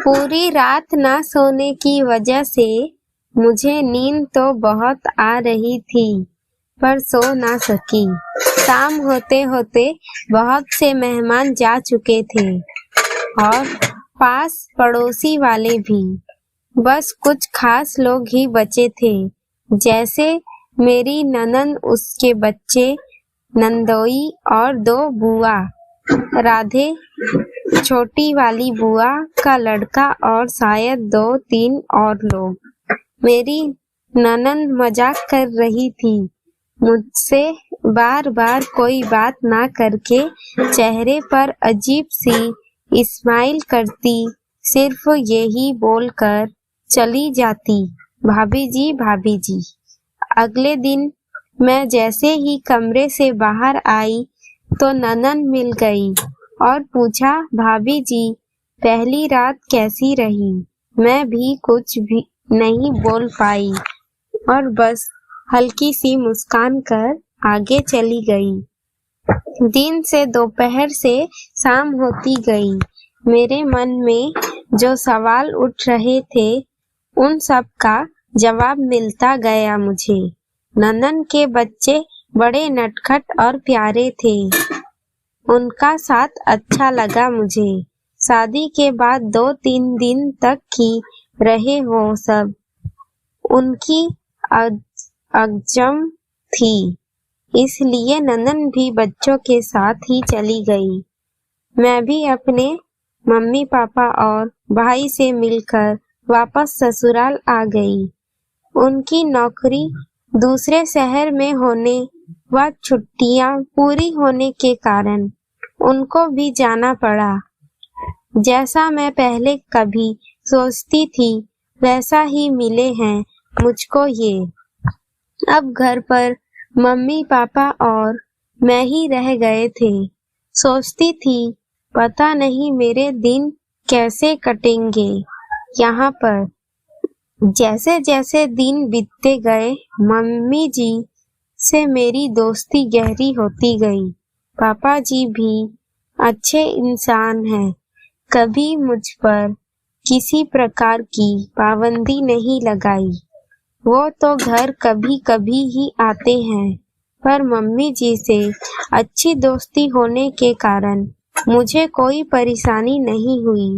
पूरी रात ना सोने की वजह से मुझे नींद तो बहुत आ रही थी, पर सो ना सकी। शाम होते होते बहुत से मेहमान जा चुके थे और पास पड़ोसी वाले भी। बस कुछ खास लोग ही बचे थे, जैसे मेरी ननद, उसके बच्चे, नंदोई और 2 बुआ, राधे, छोटी वाली बुआ का लड़का और शायद 2-3 और लोग। मेरी ननद मजाक कर रही थी मुझसे, बार बार कोई बात ना करके चेहरे पर अजीब सी स्माइल करती, सिर्फ यही बोलकर चली जाती, भाभी जी भाभी जी। अगले दिन मैं जैसे ही कमरे से बाहर आई तो ननद मिल गई और पूछा, भाभी जी पहली रात कैसी रही? मैं भी कुछ भी नहीं बोल पाई और बस हल्की सी मुस्कान कर आगे चली गई। दिन से दोपहर से शाम होती गई। मेरे मन में जो सवाल उठ रहे थे उन सब का जवाब मिलता गया मुझे। ननद के बच्चे बड़े नटखट और प्यारे थे, उनका साथ अच्छा लगा मुझे। शादी के बाद 2-3 दिन तक ही रहे वो सब। उनकी अगजम थी, इसलिए ननद भी बच्चों के साथ ही चली गई। मैं भी अपने मम्मी पापा और भाई से मिलकर वापस ससुराल आ गई। उनकी नौकरी दूसरे शहर में होने व छुट्टियां पूरी होने के कारण उनको भी जाना पड़ा। जैसा मैं पहले कभी सोचती थी वैसा ही मिले हैं मुझको ये। अब घर पर मम्मी पापा और मैं ही रह गए थे। सोचती थी पता नहीं मेरे दिन कैसे कटेंगे यहाँ पर। जैसे जैसे दिन बीतते गए मम्मी जी से मेरी दोस्ती गहरी होती गई। पापा जी भी अच्छे इंसान हैं, कभी मुझ पर किसी प्रकार की पाबंदी नहीं लगाई। वो तो घर कभी कभी ही आते हैं, पर मम्मी जी से अच्छी दोस्ती होने के कारण मुझे कोई परेशानी नहीं हुई।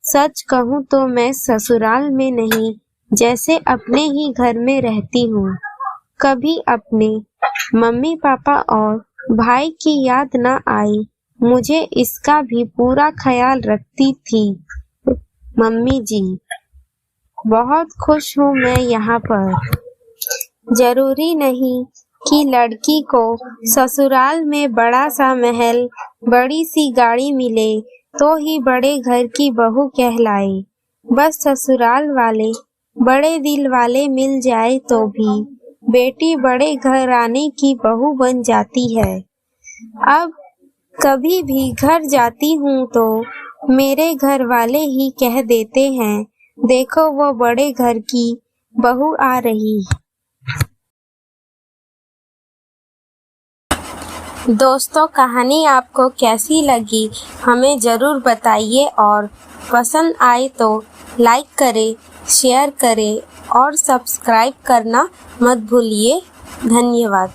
सच कहूँ तो मैं ससुराल में नहीं, जैसे अपने ही घर में रहती हूँ। कभी अपने मम्मी पापा और भाई की याद न आई, मुझे इसका भी पूरा ख्याल रखती थी मम्मी जी। बहुत खुश हूँ मैं यहाँ पर। जरूरी नहीं कि लड़की को ससुराल में बड़ा सा महल, बड़ी सी गाड़ी मिले तो ही बड़े घर की बहू कहलाए। बस ससुराल वाले बड़े दिल वाले मिल जाए तो भी बेटी बड़े घराने की बहू बन जाती है। अब कभी भी घर जाती हूँ तो मेरे घर वाले ही कह देते हैं, देखो वो बड़े घर की बहू आ रही। दोस्तों, कहानी आपको कैसी लगी हमें ज़रूर बताइए और पसंद आए तो लाइक करें, शेयर करें और सब्सक्राइब करना मत भूलिए। धन्यवाद।